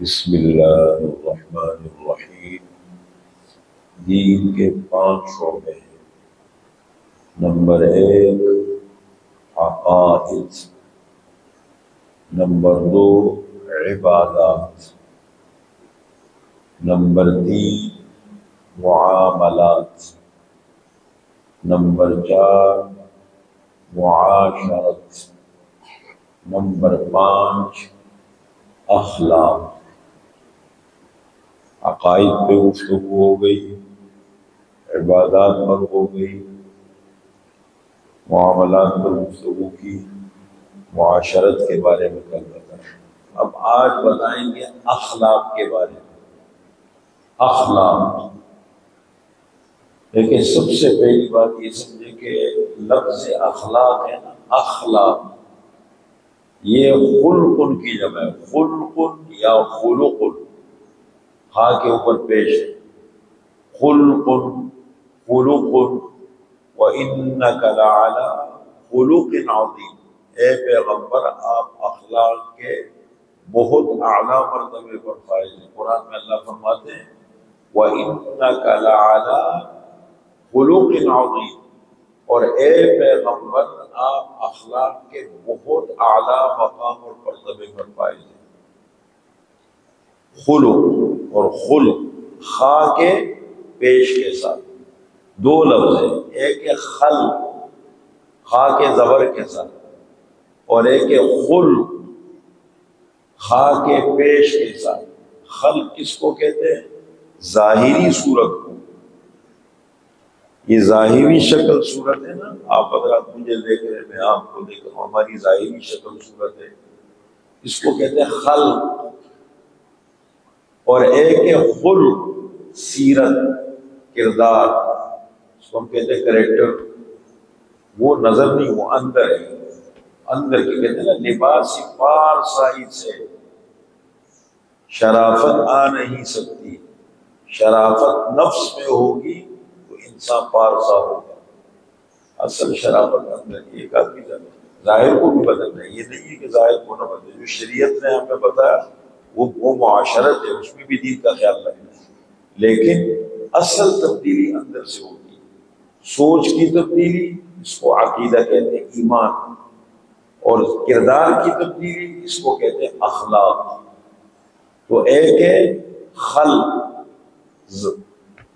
بسم اللہ الرحمن الرحیم۔ دین کے 5 شعبے ہیں۔ نمبر 1 عقائد، نمبر 2 عبادات، نمبر 3 معاملات، نمبر 4 معاشرت، نمبر 5 اخلاق۔ عقائد پہ گفتگو ہو گئی، عبادات پر ہو گئی، معاملات پر گفتگو کی، معاشرت کے بارے میں کل بتایا۔ اب آج بتائیں گے اخلاق کے بارے میں۔ اخلاق، لیکن سب سے پہلی بات یہ سمجھے کہ لفظ اخلاق ہے نا، اخلاق یہ خلق کی جمع ہے۔ خلق یا خلق، ہا کے اوپر پیش ہے۔ خلق خلق وَإِنَّكَ لَعَلَىٰ خُلُقٍ عَظِيمٍ، اے پیغمبر آپ اخلاق کے بہت اعلیٰ مرتبے پر فائز ہیں۔ قرآن میں اللہ فرماتے ہیں وَإِنَّكَ لَعَلَىٰ خُلُقٍ عَظِيمٍ، اور اے پیغمبر آپ اخلاق کے بہت اعلیٰ مقام اور مرتبے پر فائز ہیں۔ خلق اور خلق خا کے پیش کے ساتھ، 2 لفظ ہیں، ایک ہے خلق خا کے زبر کے ساتھ، اور ایک ہے خلق خا کے پیش کے ساتھ۔ خلق کس کو کہتے ہیں؟ ظاہری صورت کو۔ یہ ظاہری شکل صورت ہے نا، آپ حضرات مجھے دیکھ رہے ہیں، میں آپ کو دیکھ رہا ہوں، ہماری ظاہری شکل صورت ہے، اس کو کہتے ہیں خلق۔ اور ایک ہے خلق، سیرت، کردار، اس کو ہم کہتے ہیں کریکٹر۔ وہ نظر نہیں، وہ اندر ہے، اندر کی کہتے ہیں نا، لباسی پارسائی سے شرافت آ نہیں سکتی۔ شرافت نفس میں ہوگی تو انسان پارسا ہوگا۔ اصل شرافت اندر، ایک آدمی ظاہر کو بھی بدلنا ہے، یہ نہیں ہے کہ ظاہر کو نہ بدلے۔ جو شریعت نے ہمیں بتایا وہ معاشرت ہے، اس میں بھی دین کا خیال رکھنا ہے، لیکن اصل تبدیلی اندر سے ہوتی ہے۔ سوچ کی تبدیلی، اس کو عقیدہ کہتے ہیں، ایمان، اور کردار کی تبدیلی، اس کو کہتے ہیں اخلاق۔ تو ایک ہے خلق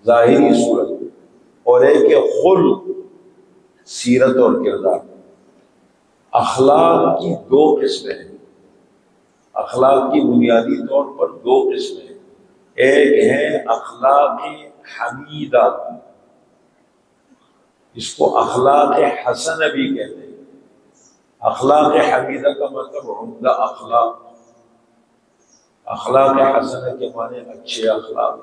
ظاہری صورت، اور ایک ہے خلق سیرت اور کردار۔ اخلاق کی 2 قسمیں ہیں۔ اخلاق کی بنیادی طور پر 2 قسمیں ہیں۔ ایک ہے اخلاق حمیدہ، اس کو اخلاق حسنہ بھی کہتے ہیں۔ اخلاق حمیدہ کا مطلب عمدہ اخلاق، اخلاق حسنہ کے معنی اچھے اخلاق۔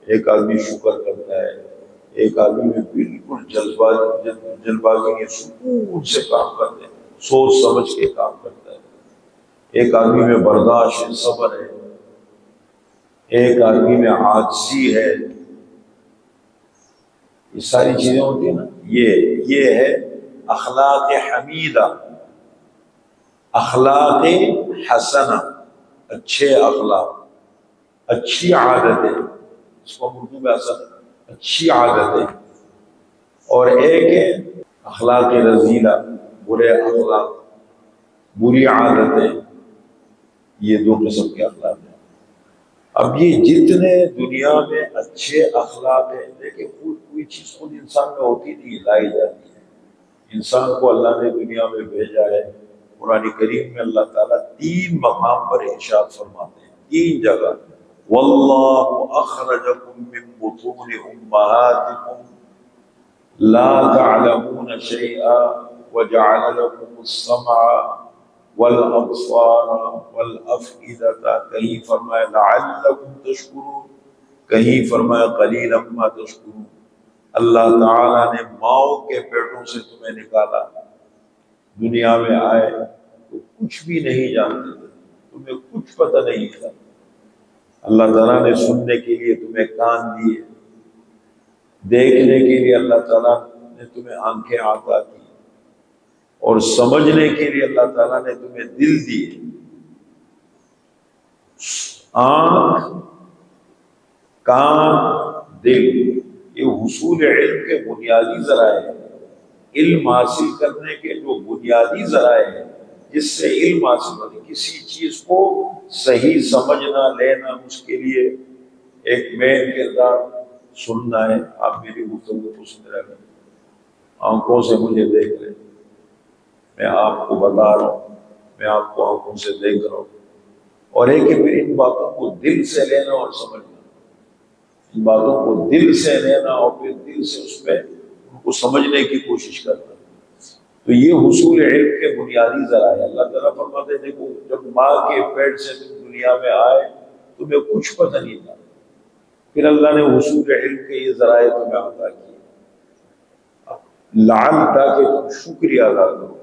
ایک آدمی شکر کرتا ہے، ایک آدمی میں بالکل جلد بازی کے سکون سے کام کرتے ہیں، سوچ سمجھ کے کام کرتا ہے۔ ایک آدمی میں برداشت ہے، صبر ہے، ایک آدمی میں عاجزی ہے۔ یہ ساری چیزیں ہوتی ہیں نا، یہ ہے اخلاق حمیدہ۔ اخلاق حسنہ، اچھے اخلاق، اچھی عادتیں، اس کو اردو میں اچھی عادتیں۔ اور ایک ہے اخلاق رذیلہ، برے اخلاق، بری عادتیں۔ یہ 2 قسم کے اخلاق ہیں۔ اب یہ جتنے دنیا میں اچھے اخلاق ہیں، دیکھیں کوئی چیز خود انسان میں ہوتی نہیں، لائی جاتی ہے۔ انسان کو اللہ نے دنیا میں بھیجا ہے۔ قرآن کریم میں اللہ تعالیٰ 3 مقام پر ارشاد فرماتے ہیں، 3 جگہ، واللہ اخرجکم من بطون امہاتکم لا تعلمون شیئا وجعل لکم السمع والابصار والافئدہ، کہیں فرمایا لعلکم تشکرون، کہیں فرمایا قلیلا ما تشکرون۔ اللہ تعالیٰ نے ماؤں کے پیٹوں سے تمہیں نکالا، دنیا میں آئے تو کچھ بھی نہیں جانتے تھے، تمہیں کچھ پتہ نہیں تھا۔ اللہ تعالیٰ نے سننے کے لیے تمہیں کان دیے، دیکھنے کے لیے اللہ تعالیٰ نے تمہیں آنکھیں عطا کی، اور سمجھنے کے لیے اللہ تعالیٰ نے تمہیں دل دیے۔ آنکھ، کان، دل، یہ حصول علم کے بنیادی ذرائع ہیں۔ علم حاصل کرنے کے جو بنیادی ذرائع ہیں جس سے علم حاصل ہونے، کسی چیز کو صحیح سمجھنا لینا، اس کے لیے ایک مین کردار سننا ہے۔ آپ میری گفتگو کو سن رہے ہیں، آنکھوں سے مجھے دیکھ رہے، میں آپ کو بتا رہا ہوں، میں آپ کو آنکھوں سے دیکھ رہا ہوں، اور ایک کہ پھر ان باتوں کو دل سے لینا اور سمجھنا، ان باتوں کو دل سے لینا اور پھر دل سے اس میں ان کو سمجھنے کی کوشش کرنا۔ تو یہ حصول علم کے بنیادی ذرائع۔ اللہ تعالیٰ فرماتے ہیں دیکھو جب ماں کے پیٹ سے تم دنیا میں آئے تمہیں کچھ پتہ نہیں تھا، پھر اللہ نے حصول علم کے یہ ذرائع تمہیں عطا کیے لعل تاکہ تم شکریہ ادا کرو۔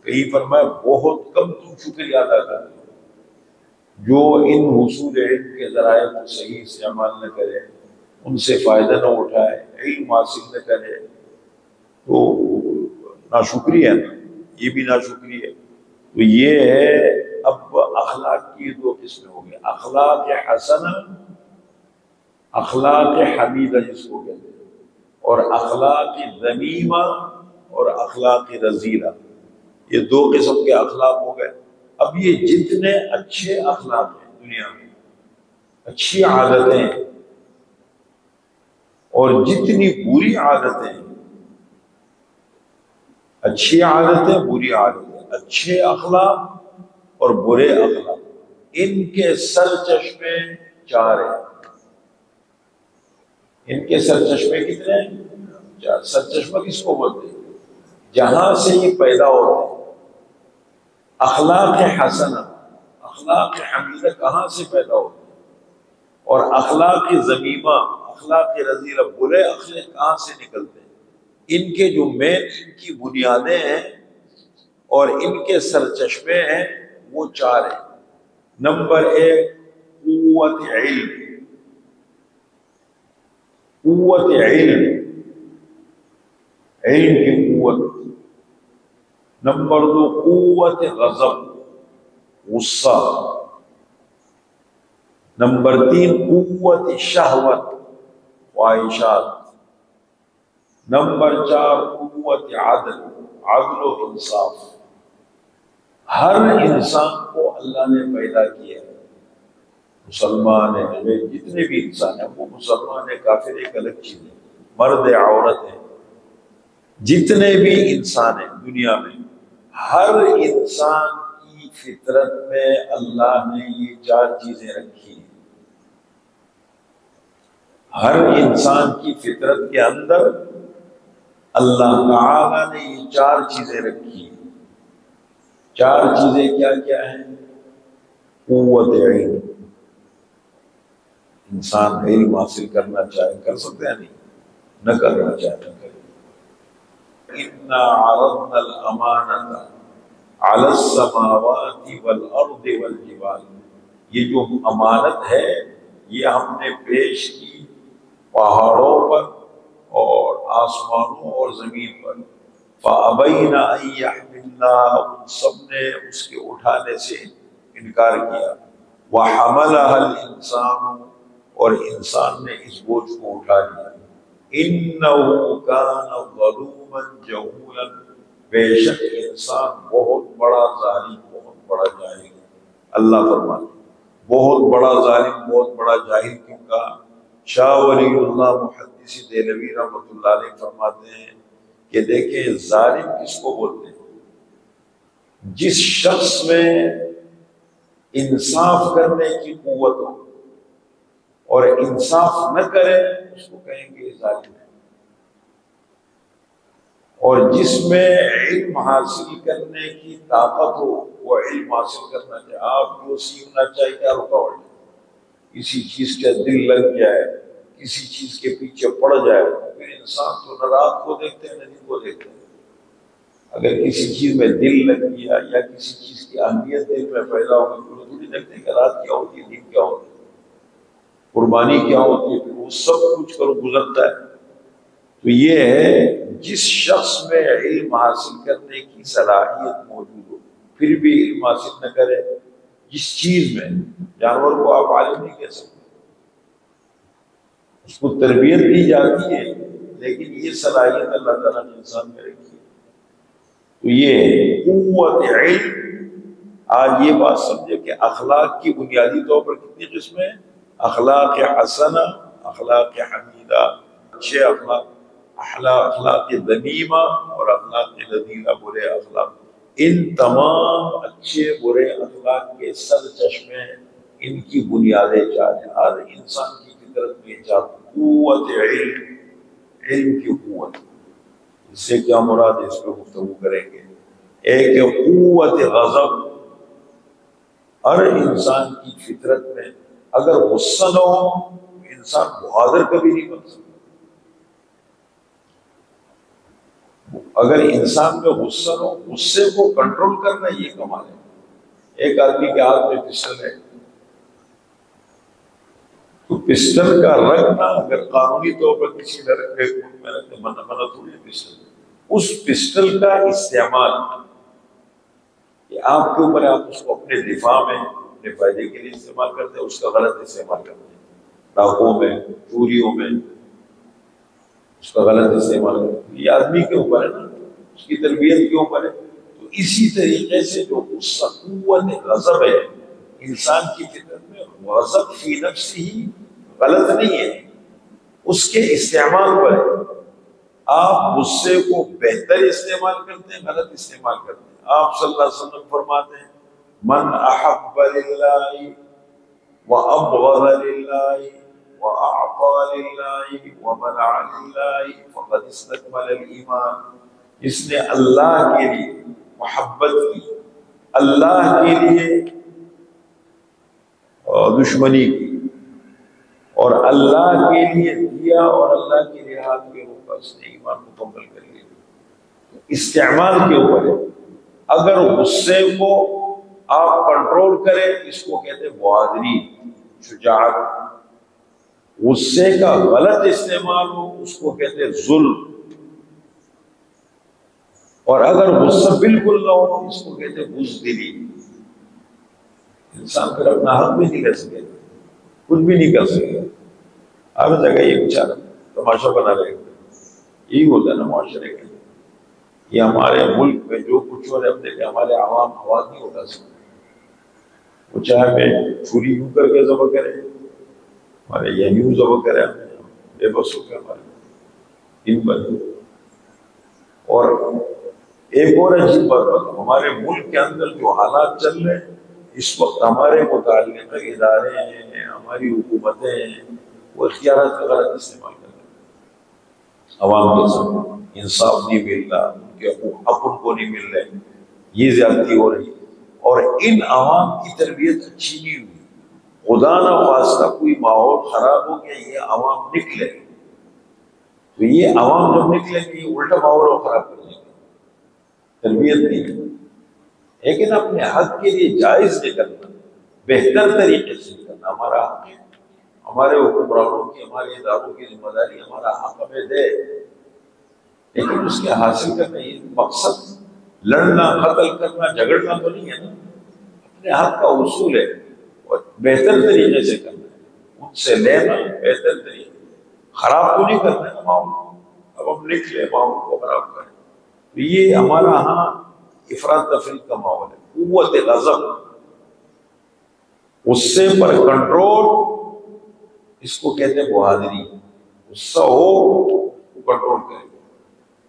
کہیں فرمایا بہت کم تم شکریہ ادا کرو۔ جو ان حصول علم کے ذرائع کو صحیح استعمال نہ کرے، ان سے فائدہ نہ اٹھائے، علم حاصل نہ کرے، تو ناشکری ہے نا، یہ بھی ناشکری ہے۔ تو یہ ہے اب اخلاق کی دو قسمیں ہو گئی، اخلاق حسنہ، اخلاق حمیدہ جس کو کہتے ہیں، اور اخلاق ذمیمہ اور اخلاق رذیلہ، یہ دو قسم کے اخلاق ہو گئے۔ اب یہ جتنے اچھے اخلاق ہیں دنیا میں، اچھی عادتیں اور جتنی بری عادتیں، اچھی عادتیں بری عادتیں، اچھے اخلاق اور برے اخلاق، ان کے سر چشمے چار ہیں۔ ان کے سر چشمے کتنے ہیں؟ چار۔ سر چشمہ کس کو بولتے ہیں؟ جہاں سے یہ پیدا ہوتے ہیں۔ اخلاق حسنہ، اخلاق حمیدہ کہاں سے پیدا ہوتے ہیں، اور اخلاق ذمیمہ، اخلاق رذیلہ، برے اخلاق کہاں سے نکلتے ہیں۔ ان کے جو مین ان کی بنیادیں ہیں اور ان کے سر چشمے ہیں وہ چار ہیں۔ نمبر ایک قوت علم، قوت علم، علم کی قوت۔ نمبر دو قوت غضب، غصہ۔ نمبر تین قوت شہوت، خواہشات۔ نمبر چار قوت عدل، عدل و انصاف۔ ہر انسان کو اللہ نے پیدا کیا ہے، مسلمان ہے، جتنے بھی انسان ہیں، وہ مسلمان ہے کافر ایک الگ چیز ہے، مرد ہے عورت ہے، جتنے بھی انسان ہیں دنیا میں، ہر انسان کی فطرت میں اللہ نے یہ چار چیزیں رکھی ہیں۔ ہر انسان کی فطرت کے اندر اللہ تعالیٰ نے یہ چار چیزیں رکھی ہیں۔ چار چیزیں کیا کیا ہیں؟ قوت علم، انسان علم حاصل کرنا چاہے کر سکتے ہیں، نہیں نہ کرنا چاہے نہ کرے۔ اِنَّا عَرَضْنَا الْأَمَانَةَ عَلَى السَّمَاوَاتِ وَالْأَرْضِ وَالْجِبَالِ، یہ جو امانت ہے یہ ہم نے پیش کی پہاڑوں پر اور آسمانوں اور زمین پر۔ فَأَبَيْنَ أَن يَحْمِلْنَهَا، ان سب نے اس کے اٹھانے سے انکار کیا۔ وَحَمَلَهَا الْإِنسَانُ، اور انسان نے اس بوجھ کو اٹھا لیا۔ إِنَّهُ كَانَ ظَلُومًا جَهُولًا، بے شک انسان بہت بڑا ظالم، بہت بڑا جاہل ہے۔ اللہ فرماتے بہت بڑا ظالم، بہت بڑا جاہل کیوں کہا؟ شاہ ولی اللہ محدث دہلوی رحمۃ اللہ علیہ فرماتے ہیں کہ دیکھیں ظالم کس کو بولتے ہیں؟ جس شخص میں انصاف کرنے کی قوت ہو اور انصاف نہ کرے اس کو کہیں گے ظالم ہے، اور جس میں علم حاصل کرنے کی طاقت ہو وہ علم حاصل کرنا چاہے۔ آپ جو سیکھنا چاہے کیا رکاوٹ ہے؟ کسی چیز کا دل لگ جائے، کسی چیز کے پیچھے پڑ جائے، پھر انسان تو نہ رات کو دیکھتے ہیں نہ دن کو دیکھتے ہیں۔ اگر کسی چیز میں دل لگ گیا یا کسی چیز کی اہمیت دل میں پیدا ہوگی تو تھوڑی دیکھتے ہیں کہ رات کیا ہوتی ہے، دن کیا ہوتی ہے، قربانی کیا ہوتی ہے، پھر وہ سب کچھ کرو گزرتا ہے۔ تو یہ ہے جس شخص میں علم حاصل کرنے کی صلاحیت موجود ہو پھر بھی علم حاصل نہ کرے جس چیز میں جانور کو آپ عالم نہیں کہہ سکتے، اس کو تربیت دی جاتی ہے، لیکن یہ صلاحیت اللہ تعالیٰ نے انسان میں رکھی ہے۔ تو یہ قوت علم، آج یہ بات سمجھے کہ اخلاق کی بنیادی طور پر کتنی قسمیں ہیں؟ اخلاق حسنہ، اخلاق حمیدہ، اچھے اخلاق، اخلاق ذمیمہ اور اخلاق لذیذہ، برے اخلاق۔ ان تمام اچھے برے اخلاق کے سر چشمے، ان کی بنیادیں چار ہیں۔ ہر انسان کی فطرت میں چار: قوت علم، علم کی قوت، اس سے کیا مراد ہے اس پہ گفتگو کریں گے۔ ایک ہے قوت غضب، ہر انسان کی فطرت میں اگر غصہ نہ ہو انسان بہادر کبھی نہیں بن سکتا۔ اگر انسان میں غصہ نہ ہو، غصے کو کنٹرول کرنا یہ کمال ہے۔ ایک آدمی کے ہاتھ میں پسٹل ہے تو پسٹل کا رکھنا اگر قانونی طور پر کسی نے رکھے منع تھوڑی ہے پسٹل، اس پسٹل کا استعمال یہ آپ کے اوپر ہے، آپ اس کو اپنے دفاع میں اپنے فائدے کے لیے استعمال کرتے ہیں، اس کا غلط استعمال کرتے ہیں، ڈاکوں میں، چوریوں میں اس کا غلط استعمال کرتے ہیں۔ یہ آدمی کے اوپر ہے نا، اس کی تربیت کے اوپر ہے۔ تو اسی طریقے سے جو غصہ قوت غضب ہے، انسان کی فطرت میں غضب فی نفس ہی غلط نہیں ہے، اس کے استعمال پر ہے۔ آپ غصے کو بہتر استعمال کرتے ہیں، غلط استعمال کرتے ہیں۔ آپ صلی اللہ علیہ وسلم فرماتے ہیں من احب للہ وابغض للہ واعطى للہ ومنع للہ فقد استكمل الایمان۔ جس نے اللہ کے لیے محبت کی، اللہ کے لیے دشمنی کی، اور اللہ کے لیے دیا اور اللہ کے لیے ہاتھ میں روکا، اس نے ایمان مکمل کر لیا۔ استعمال کے اوپر ہے۔ اگر غصے کو آپ کنٹرول کریں، اس کو کہتے ہیں بہادری، شجاعت۔ غصے کا غلط استعمال ہو اس کو کہتے ہیں ظلم، اور اگر غصہ بالکل نہ ہو اس کو کہتے ہیں بزدلی۔ انسان پھر اپنا حق بھی نہیں کر سکے، کچھ بھی نہیں کر سکے، ہر جگہ یہ بیچارہ تماشا بنا رہے گا۔ یہی ہوتا ہے نا معاشرے کے، یہ ہمارے ملک میں جو کچھ ہو رہا ہے، ہم دیکھیں ہمارے عوام آواز نہیں اٹھا سکتے۔ وہ چاہے میں چھری یوں کر کے ذبح کرے، ہمارے یہ یوں ذبح کرے، بے بس ہو گئے ہمارے ان پر۔ اور ایک اور عجیب بات بتاؤں، ہمارے ملک کے اندر جو حالات چل رہے ہیں اس وقت، ہمارے متعلقہ ادارے ہیں، ہماری حکومتیں ہیں، وہ اختیارات کا غلط استعمال کر رہے ہیں۔ عوام کے ساتھ انصاف نہیں مل رہا، ان کے حق ان کو نہیں مل رہے، یہ زیادتی ہو رہی ہے، اور ان عوام کی تربیت اچھی نہیں ہوئی۔ خدا نہ خواستہ کوئی ماحول خراب ہو گیا، یہ عوام نکلے تو یہ عوام جب نکلے گی الٹا ماحول خراب کر دیں گے، تربیت نہیں ہے۔ لیکن اپنے حق کے لیے جائز نکلنا، بہتر طریقے سے نکلنا ہمارا حق ہے۔ ہمارے حکمرانوں کی، ہمارے اداروں کی ذمہ داری ہمارا حق ہمیں دے، لیکن اس کے حاصل کرنے یہ مقصد لڑنا، قتل کرنا، جھگڑنا تو نہیں ہے نا، اپنے حق کا اصول ہے اور بہتر طریقے سے کرنا ہے، ان سے لینا بہتر طریقے، خراب تو نہیں کرنا ہے نا ماحول۔ اب ہم نکلے ماحول کو خراب کریں تو یہ ہمارا ہاں افراد تفریق کا ماحول ہے۔ قوت غضب، غصے پر کنٹرول، اس کو کہتے ہیں بہادری۔ غصہ ہو تو کنٹرول کرے،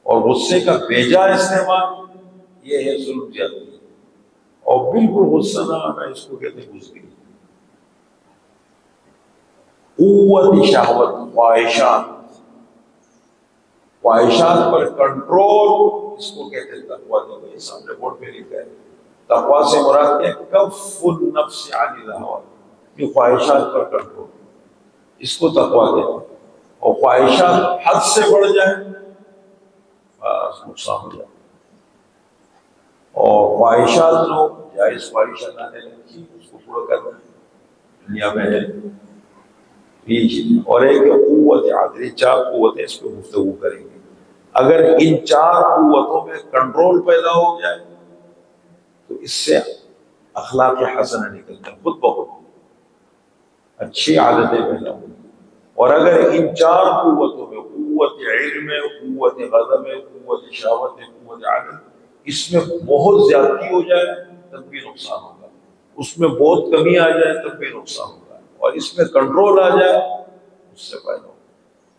اور غصے کا بیجا استعمال یہ ہے ظلم زیادتی، اور بالکل غصہ نہ آنا اس کو کہتے ہیں بزدلی۔ قوت شہوت، خواہشات پر کنٹرول، اس کو کہتے ہیں تقویٰ۔ دیکھو یہ سامنے بورڈ پہ لکھا ہے، تقویٰ سے مراد ہے کف النفس عن الہویٰ، یہ خواہشات پر کنٹرول، اس کو تقویٰ کہتے ہیں۔ اور خواہشات حد سے بڑھ جائیں بس نقصان ہو جائے، اور خواہشات لو جائز خواہشات آنے لگی اس کو پورا کرنا دنیا میں ہے یہ چیز۔ اور ایک قوت عادل، چار قوتیں اس پہ گفتگو کریں گے۔ اگر ان چار قوتوں میں کنٹرول پیدا ہو جائے تو اس سے اخلاق حسنہ نکلتا ہے خود بخود، اچھی عادتیں پیدا ہوتی ہیں۔ اور اگر ان چار قوتوں میں، قوت علم ہے، قوت غضب ہے، قوت شہوت ہے، قوت عدل، اس میں بہت زیادتی ہو جائے تب بھی نقصان ہوگا، اس میں بہت کمی آ جائے تب بھی نقصان ہوگا، اور اس میں کنٹرول آ جائے اس سے فائدہ ہوگا۔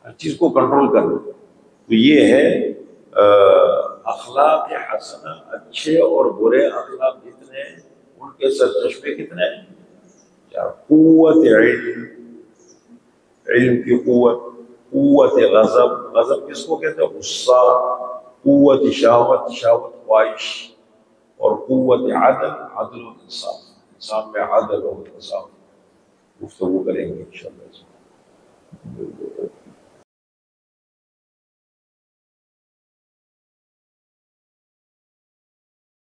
ہر چیز کو کنٹرول کر لو۔ تو یہ ہے اخلاق حسنہ، اچھے اور برے اخلاق جتنے ہیں ان کے سرچشمے کتنے ہیں؟ کیا؟ قوت علم، علم کی قوت، قوت غضب، غضب کس کو کہتے ہیں؟ غصہ، قوت شہوت، شہوت خواہش، اور قوت عدل، عدل و انصاف، انسان میں عدل و انصاف۔ گفتگو کریں گے انشاءاللہ۔